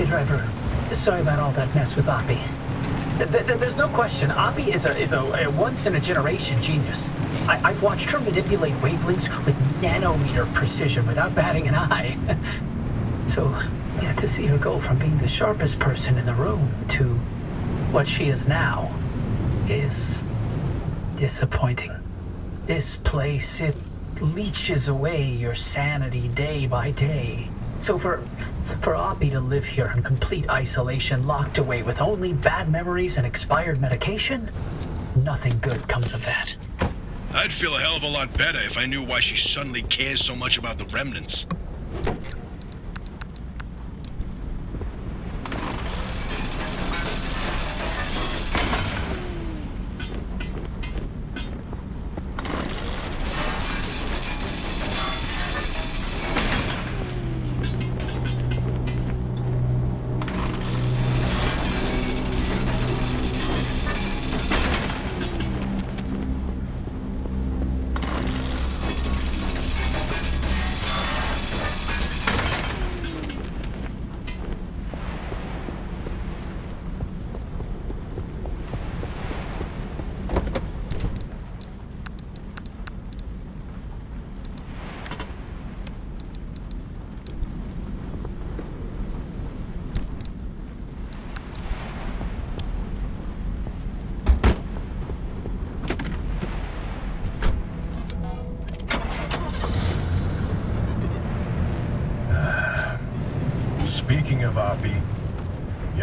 Hey, driver. Sorry about all that mess with Oppie. There's no question, Oppie is a once-in-a-generation genius. I've watched her manipulate wavelengths with nanometer precision without batting an eye. So, yeah, to see her go from being the sharpest person in the room to what she is now is disappointing. This place, it leeches away your sanity day by day. So for Oppie to live here in complete isolation, locked away with only bad memories and expired medication, nothing good comes of that. I'd feel a hell of a lot better if I knew why she suddenly cares so much about the remnants.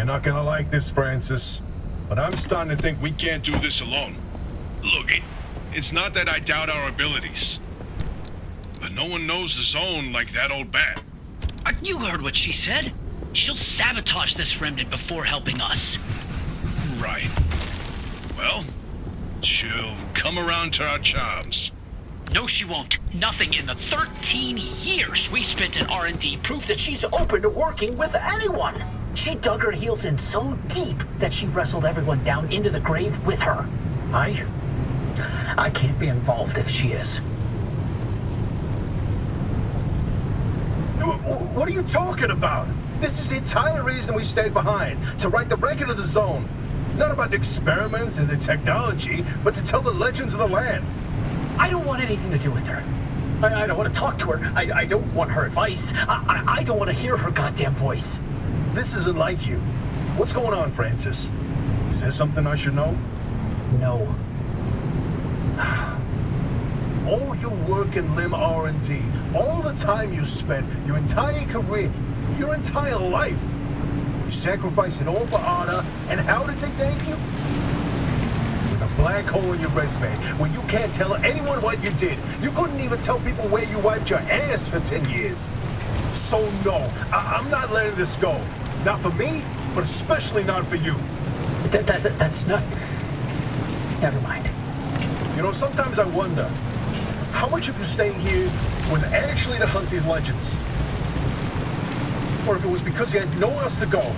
not gonna like this, Francis, but I'm starting to think We can't do this alone. Look, it's not that I doubt our abilities. But no one knows the zone like that old bat. You heard what she said. She'll sabotage this remnant before helping us. Right. Well, she'll come around to our charms. No, she won't. Nothing in the 13 years we spent in R&D proof that She's open to working with anyone. She dug her heels in so deep that she wrestled everyone down into the grave with her. I can't be involved if she is. What are you talking about? This is the entire reason we stayed behind, to write the record of the zone. Not about the experiments and the technology, but to tell the legends of the land. I don't want anything to do with her. I don't want to talk to her. I don't want her advice. I don't want to hear her goddamn voice. This isn't like you. What's going on, Francis? Is there something I should know? No. All your work in limb R&D, all the time you spent, your entire career, your entire life. You sacrificed it all for Anna, and how did they thank you? With a black hole in your resume, where you can't tell anyone what you did. You couldn't even tell people where you wiped your ass for 10 years. So no, I'm not letting this go. Not for me, but especially not for you. That's not... Never mind. You know, sometimes I wonder, how much of you staying here was actually to hunt these legends? Or if it was because you had nowhere else to go.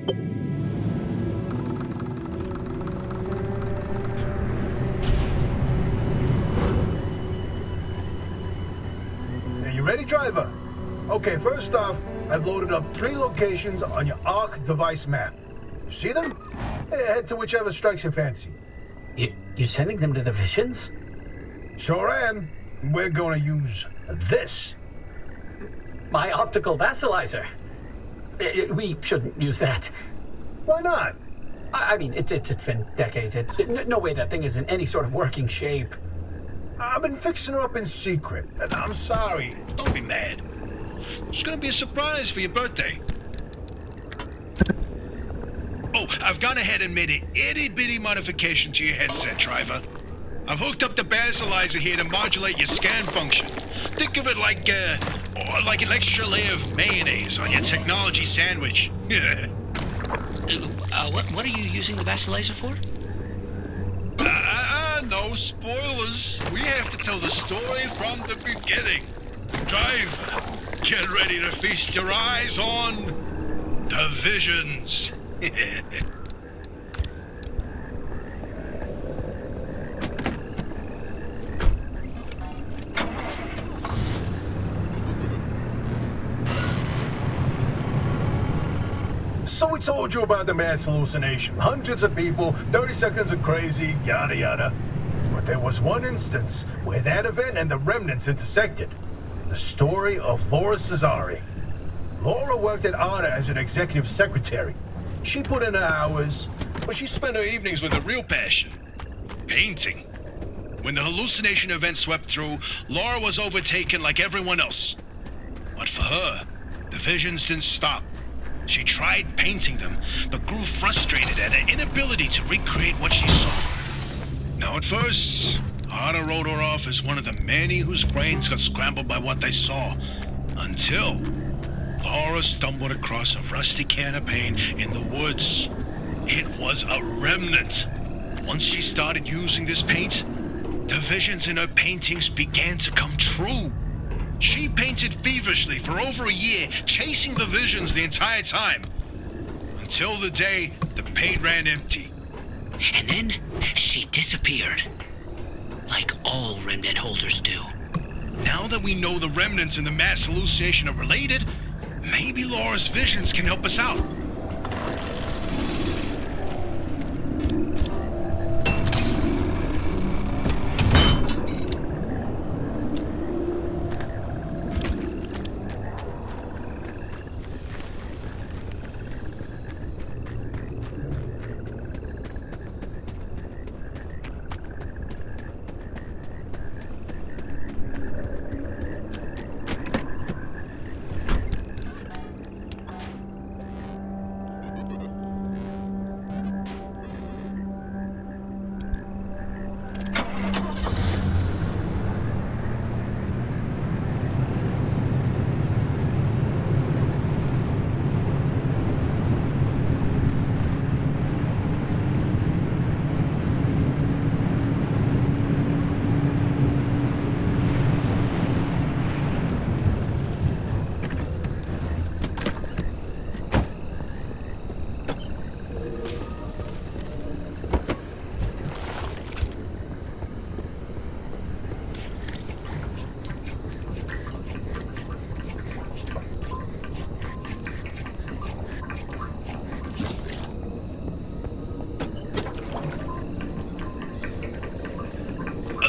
Are you ready, driver? Okay, first off, I've loaded up 3 locations on your ARC device map. You see them? Head to whichever strikes your fancy. You sending them to the Visions? Sure am. We're gonna use this. My optical vassalizer. We shouldn't use that. Why not? I mean, it's been decades. No way that thing is in any sort of working shape. I've been fixing her up in secret, and I'm sorry. Don't be mad. It's gonna be a surprise for your birthday. Oh, I've gone ahead and made an itty-bitty modification to your headset, driver. I've hooked up the basilizer here to modulate your scan function. Think of it like an extra layer of mayonnaise on your technology sandwich. What are you using the vassalizer for? No spoilers. We have to tell the story from the beginning. Driver, get ready to feast your eyes on the Visions. So we told you about the mass hallucination. Hundreds of people, 30 seconds of crazy, yada yada. But there was one instance where that event and the remnants intersected. The story of Laura Cesare. Laura worked at ARDA as an executive secretary. She put in her hours, But she spent her evenings with a real passion. Painting. When the hallucination event swept through, Laura was overtaken like everyone else. But for her, the visions didn't stop. She tried painting them, but grew frustrated at her inability to recreate what she saw. Now at first, Arda wrote her off as one of the many whose brains got scrambled by what they saw. Until Laura stumbled across a rusty can of paint in the woods. It was a remnant. Once she started using this paint, the visions in her paintings began to come true. She painted feverishly for over a year, chasing the visions the entire time. Until the day the paint ran empty. And then she disappeared. Like all remnant holders do. Now that we know the remnants and the mass hallucination are related, maybe Laura's visions can help us out.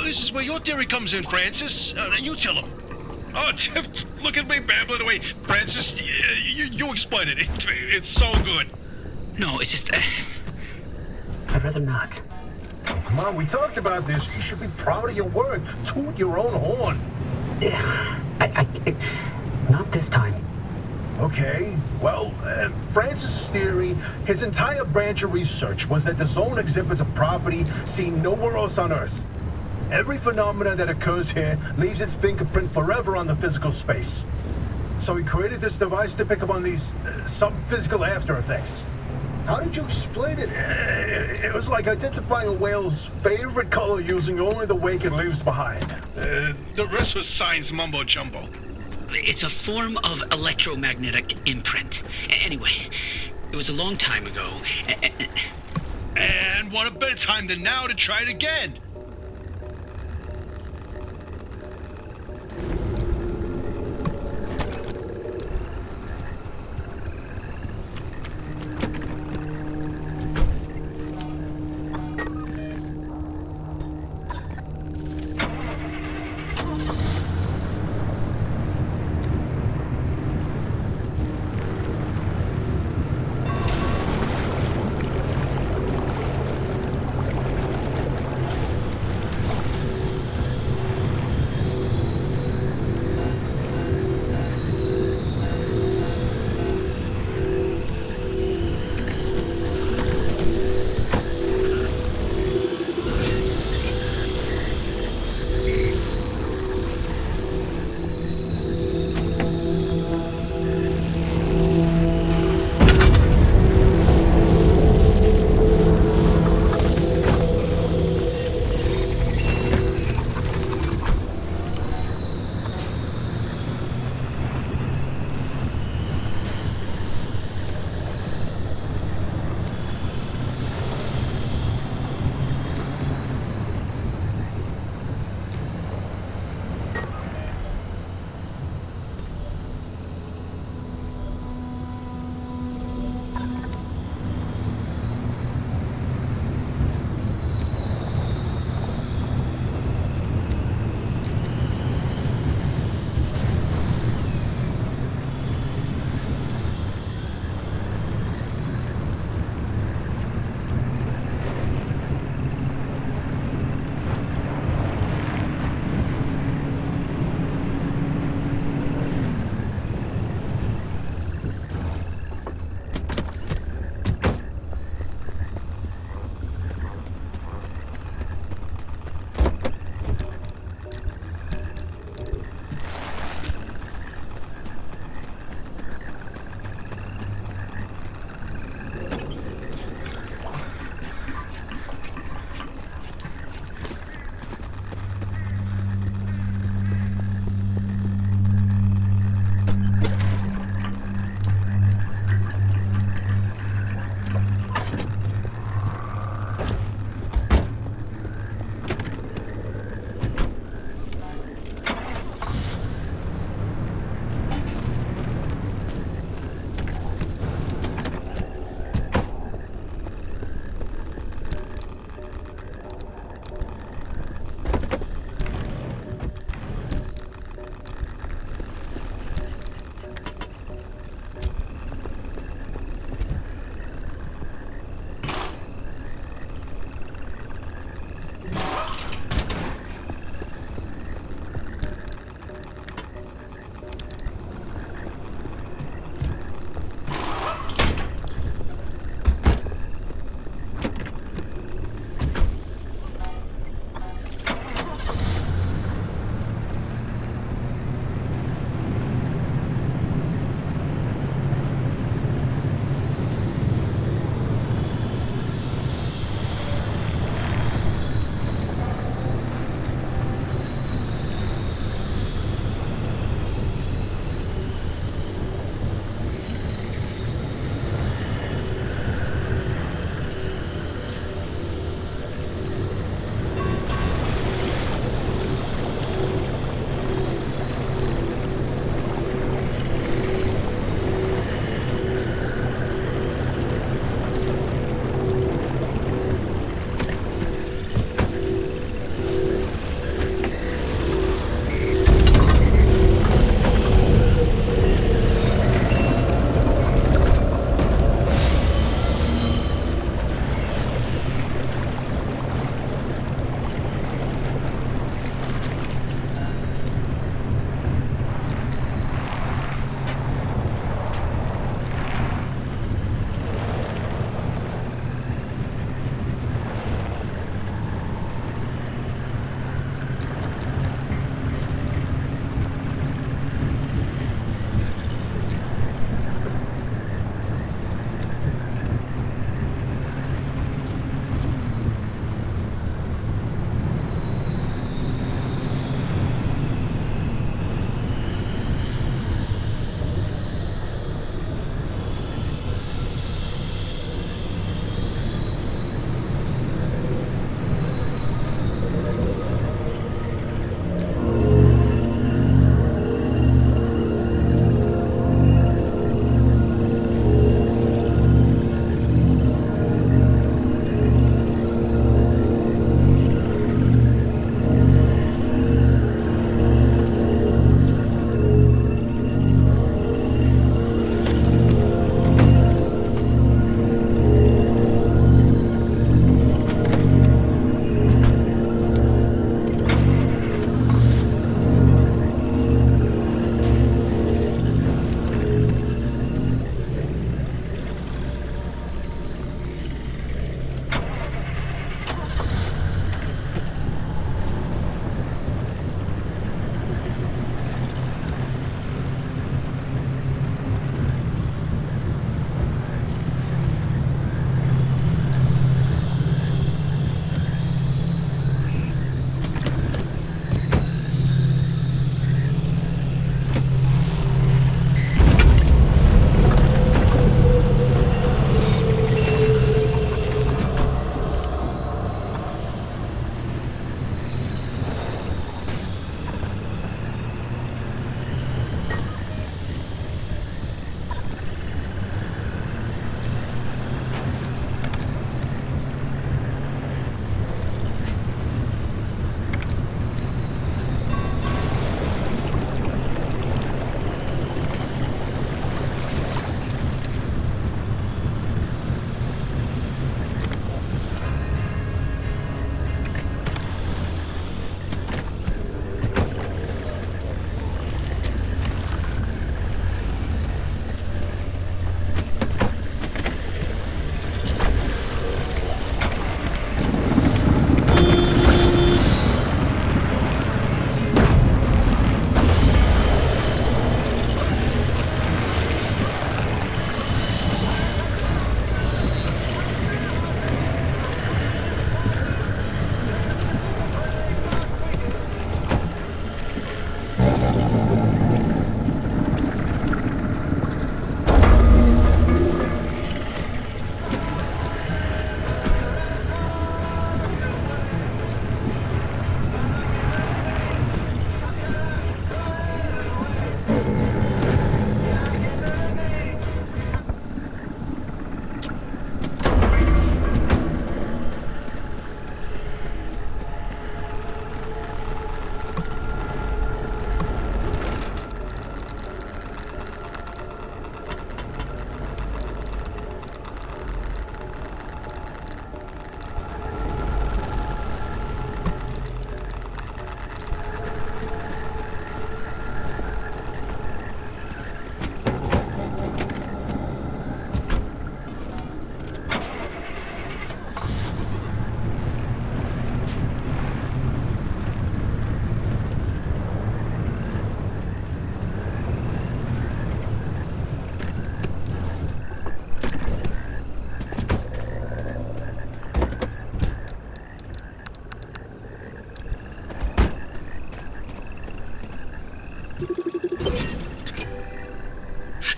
This is where your theory comes in, Francis. You tell him. Oh, look at me babbling away. Francis, you explain it. It's so good. No, it's just... I'd rather not. come on, we talked about this. You should be proud of your work. Toot your own horn. Not this time. Okay, well, Francis' theory, his entire branch of research was that the zone exhibits a property seen nowhere else on Earth. Every phenomena that occurs here leaves its fingerprint forever on the physical space. So he created this device to pick up on these sub-physical after effects. How did you explain it? It was like identifying a whale's favorite color using only the wake it leaves behind. The rest was science mumbo-jumbo. It's a form of electromagnetic imprint. Anyway, It was a long time ago. And what a better time than now to try it again?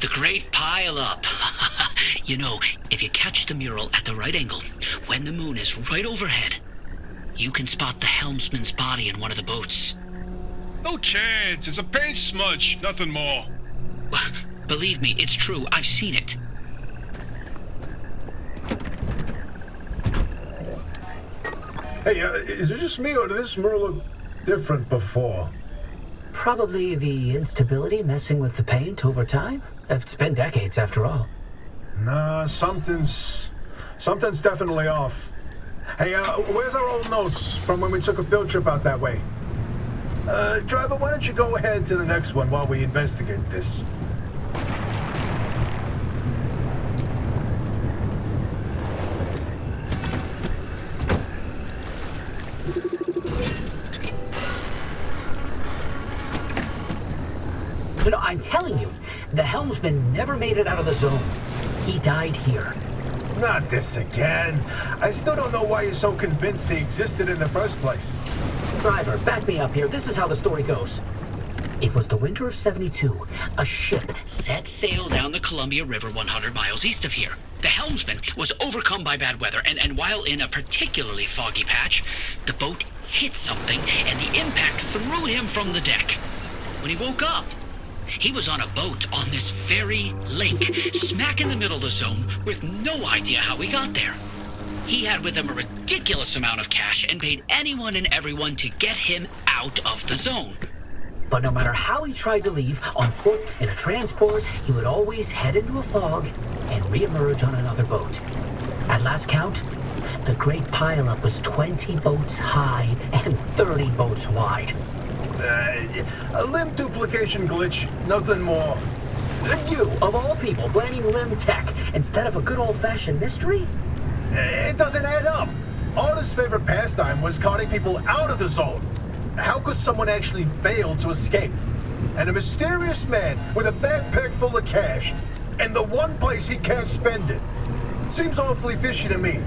The Great Pile Up. You know, if you catch the mural at the right angle, when the moon is right overhead, you can spot the helmsman's body in one of the boats. No chance. It's a paint smudge, nothing more. Believe me, it's true. I've seen it. Hey, is it just me, or did this mural look different before? Probably the instability messing with the paint over time. It's been decades after all. Nah, something's definitely off. Hey, where's our old notes from when we took a field trip out that way? Driver, why don't you go ahead to the next one while we investigate this? You know, I'm telling you, the helmsman never made it out of the zone. He died here. Not this again. I still don't know why you're so convinced he existed in the first place. Driver, back me up here. This is how the story goes. It was the winter of '72. A ship Set sail down the Columbia River 100 miles east of here. The helmsman was overcome by bad weather, and while in a particularly foggy patch, the boat hit something, and the impact threw him from the deck. When he woke up, he was on a boat on this very lake, smack in the middle of the zone, with no idea how he got there. He had with him a ridiculous amount of cash and paid anyone and everyone to get him out of the zone. But no matter how he tried to leave, on foot, in a transport, he would always head into a fog and reemerge on another boat. At last count, the Great Pile-Up was 20 boats high and 30 boats wide. A limb duplication glitch, nothing more. And you, of all people, blaming limb tech instead of a good old-fashioned mystery? It doesn't add up. Arda's favorite pastime was carting people out of the zone. How could someone actually fail to escape? And a mysterious man with a backpack full of cash, and the one place he can't spend it. Seems awfully fishy to me.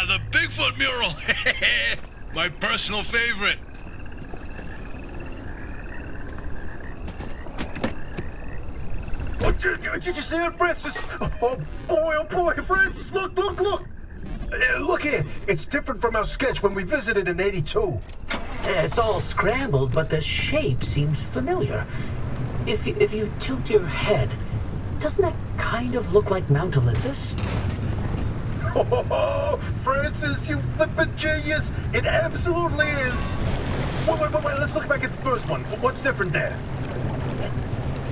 The Bigfoot mural. My personal favorite. Did you see that, Francis? Oh boy, Francis, look. Look here, it's different from our sketch when we visited in '82. It's all scrambled, but the shape seems familiar. If you tilt your head, doesn't that kind of look like Mount Olympus? Oh, Francis, you flippin' genius! It absolutely is! Wait, let's look back at the first one. What's different there?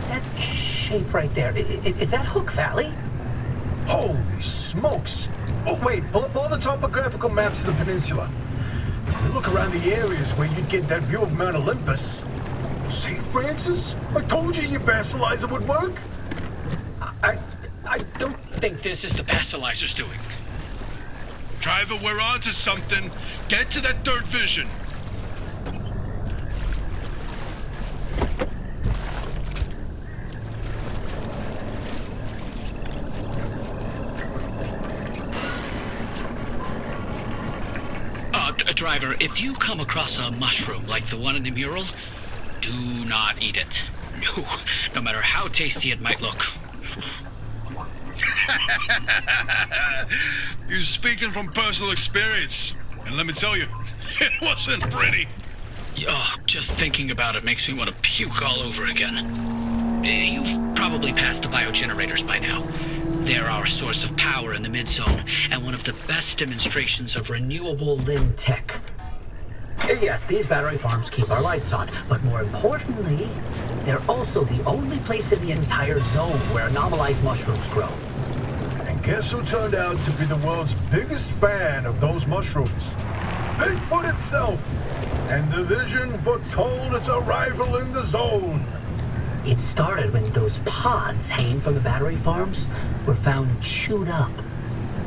That shape right there, is that Hook Valley? Holy smokes! Oh, wait, pull up all the topographical maps of the peninsula. You look around the areas where you'd get that view of Mount Olympus. St. Francis? I told you your basilizer would work. I don't think This is the Basilisers doing. Driver, we're on to something. Get to that third vision. Driver, if you come across a mushroom like the one in the mural, do not eat it. No matter how tasty it might look. You're speaking from personal experience. And let me tell you, it wasn't pretty. Oh, just thinking about it makes me want to puke all over again. You've probably passed the biogenerators by now. They're our source of power in the mid-zone, and one of the best demonstrations of renewable Lynn tech. Yes, these battery farms keep our lights on, but more importantly, they're also the only place in the entire zone where anomalized mushrooms grow. And guess who turned out to be the world's biggest fan of those mushrooms? Bigfoot itself! And the vision foretold its arrival in the zone. It started when those pods hanging from the battery farms were found chewed up.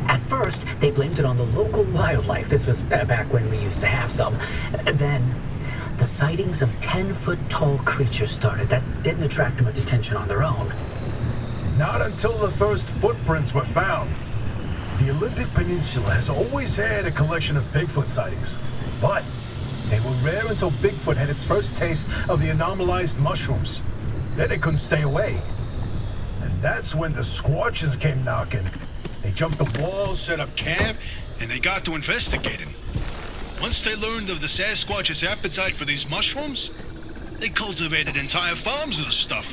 At first, they blamed it on the local wildlife. This was back when we used to have some. Then, the sightings of 10-foot-tall creatures started that didn't attract much attention on their own. Not until the first footprints were found. The Olympic Peninsula has always had a collection of Bigfoot sightings, but they were rare until Bigfoot had its first taste of the anomalized mushrooms. Then it couldn't stay away. And that's when the Squatches came knocking. They jumped the walls, Set up camp, and they got to investigating. Once they learned of the Sasquatch's appetite for these mushrooms, they cultivated entire farms of the stuff.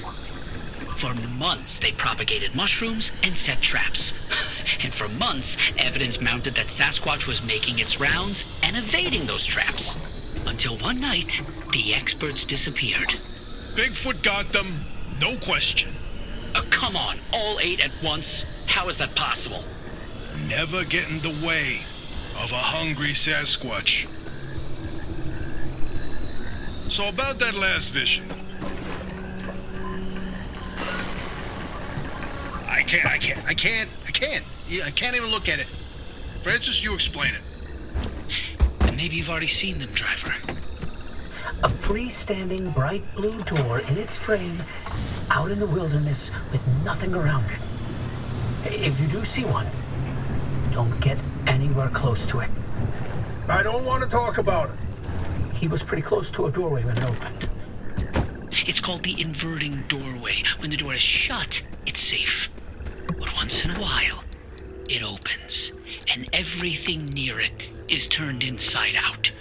For months, they propagated mushrooms and set traps. And for months, evidence mounted that Sasquatch was making its rounds and evading those traps. Until one night, the experts disappeared. Bigfoot got them, no question. Come on, all 8 at once? How is that possible? Never get in the way of a hungry Sasquatch. So about that last vision. I can't. Yeah, I can't even look at it. Francis, you explain it. And maybe you've already seen them, driver. A freestanding bright blue door in its frame, out in the wilderness with nothing around it. If you do see one, don't get anywhere close to it. I don't want to talk about it. He was pretty close to a doorway when it opened. It's called the inverting doorway. When the door is shut, it's safe. But once in a while, it opens, and everything near it is turned inside out.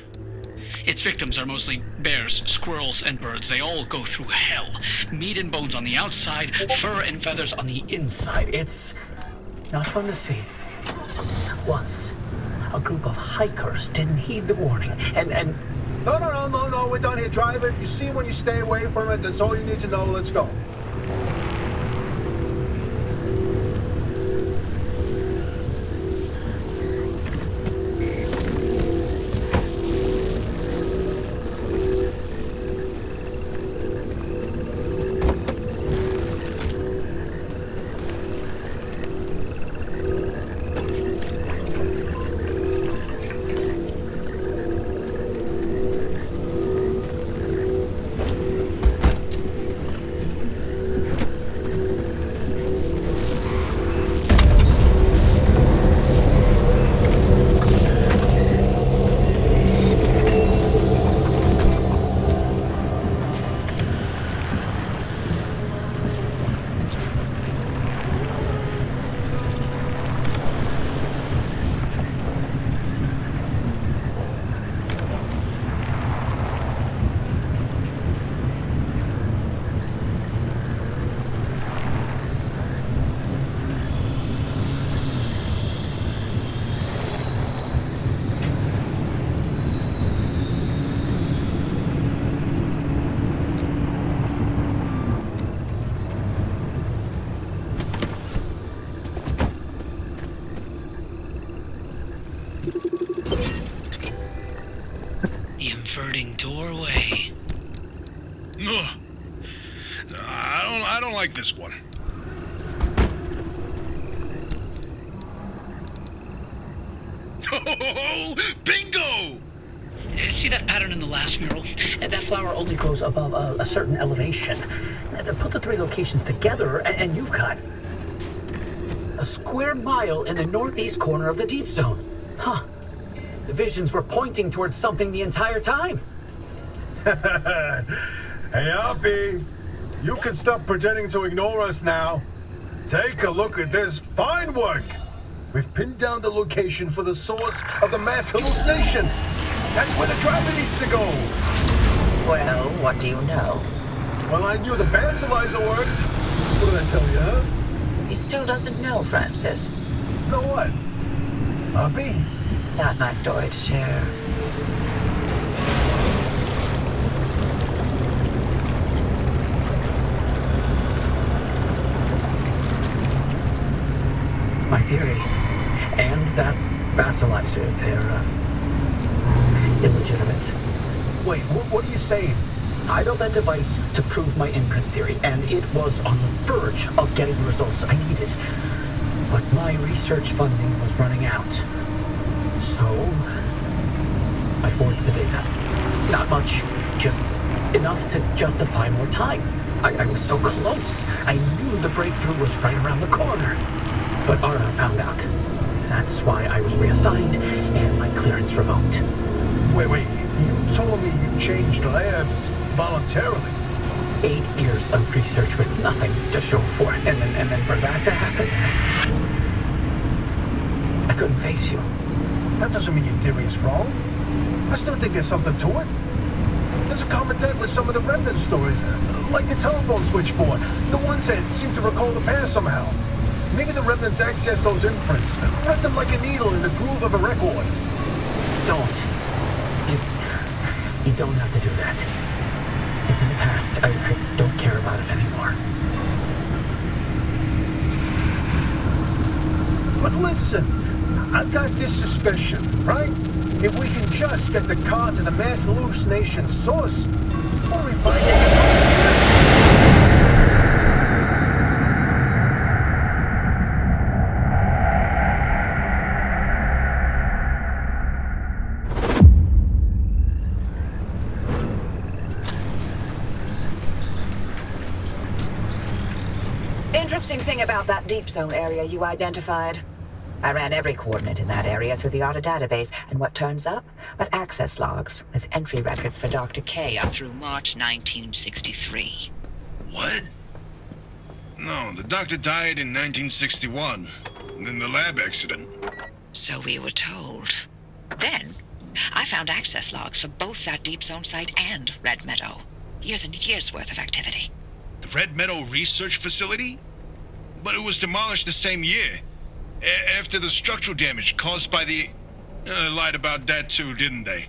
Its victims are mostly bears, squirrels, and birds. They all go through hell. Meat and bones on the outside, fur and feathers on the Inside, it's not fun to see. Once, a group of hikers didn't heed the warning, and No, we're done here, driver. If you see one, you stay away from it. That's all you need to know. Let's go. doorway. Ugh. I don't like this one. Oh, bingo! See that pattern in the last mural? That flower only grows above a certain elevation. Put the three locations together, and you've got a square mile in the northeast corner of the deep zone. Huh. The visions were pointing towards something the entire time. Hey, Hoppy, you can stop pretending to ignore us now. Take a look at this fine work. We've pinned down the location for the source of the mass hallucination. That's where the driver needs to go. Well, what do you know? Well, I knew the basilizer worked. What did I tell you, huh? He still doesn't know, Francis. Know what? Hoppy? Not my story to share. My theory. And that basilizer, they're illegitimate. Wait, what are you saying? I built that device to prove my imprint theory, and it was on the verge of getting the results I needed. But my research funding was running out. So, I forged the data. Not much, just enough to justify more time. I was so close. I knew the breakthrough was right around the corner. But Ara found out. That's why I was reassigned and my clearance revoked. Wait, you told me you changed labs voluntarily. 8 years of research with nothing to show for it, and then for that to happen, I couldn't face you. That doesn't mean your theory is wrong. I still think there's something to it. There's a common thread with some of the remnant stories, like the telephone switchboard, the ones that seem to recall the past somehow. Maybe the remnants access those imprints, read them like a needle in the groove of a record. Don't. You don't have to do that. It's in the past. I don't care about it anymore. But listen, I've got this suspicion, right? If we can just get the car to the mass hallucination source, what do we find it? Interesting thing about that deep zone area you identified. I ran every coordinate in that area through the AUTA database, and what turns up? But access logs with entry records for Dr. K up through March 1963. What? No, the doctor died in 1961, in the lab accident. So we were told. Then, I found access logs for both that deep zone site and Red Meadow. Years and years worth of activity. The Red Meadow Research Facility? But it was demolished the same year. After the structural damage caused by the... lied about that too, didn't they?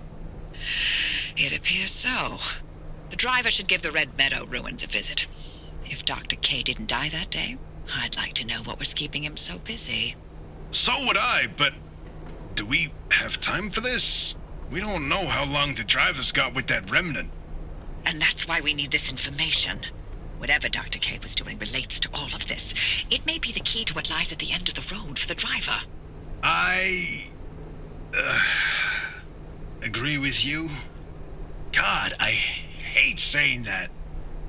It appears so. The driver should give the Red Meadow ruins a visit. If Dr. K didn't die that day, I'd like to know what was keeping him so busy. So would I, but... do we have time for this? We don't know how long the driver's got with that remnant. And that's why we need this information. Whatever Dr. K was doing relates to all of this. It may be the key to what lies at the end of the road for the driver. I... agree with you. God, I hate saying that.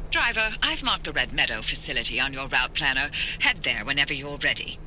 Driver, I've marked the Red Meadow facility on your route planner. Head there whenever you're ready.